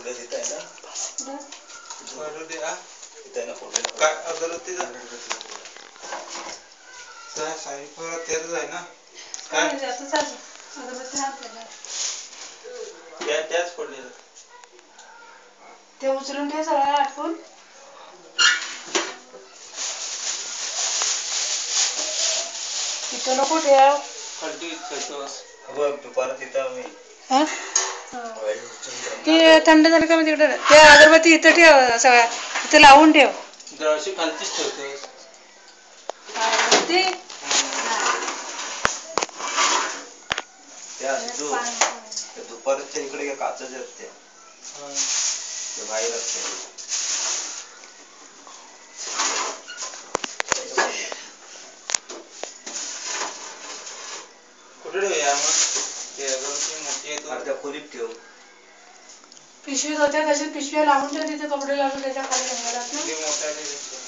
फोडलं तिथं आहे ना फोडू दे आ तिथं ना फोडलं काय अगरबत्तीचा साई थोडा तेल आहे ना काय जास्त चालू अगरबत्ती हात त्याला त्याच फोडलेलं ते उचलून ठेव सगळं आटपून तिथं नको ठेव खालती ठेवतोस बघ दुपार तिथं मी हा ते थंड झालं का मग तिकडे ते अगरबत्ती इथं ठेव सगळ्या इथं लावून ठेव जराशी खालतीच ठेवतोस अगरबत्ती त्या दुपारच्या इकडे काचच असते ते बाहेर असते कुठे ठेवूया मग ते अगरबत्ती मोठी आहे अर्ध्या खोलीत ठेव पिशवीत होत्या तशी पिशव्या लावून ठेव तिथे कपडे लावून त्याच्या खाली रंगाला मोठा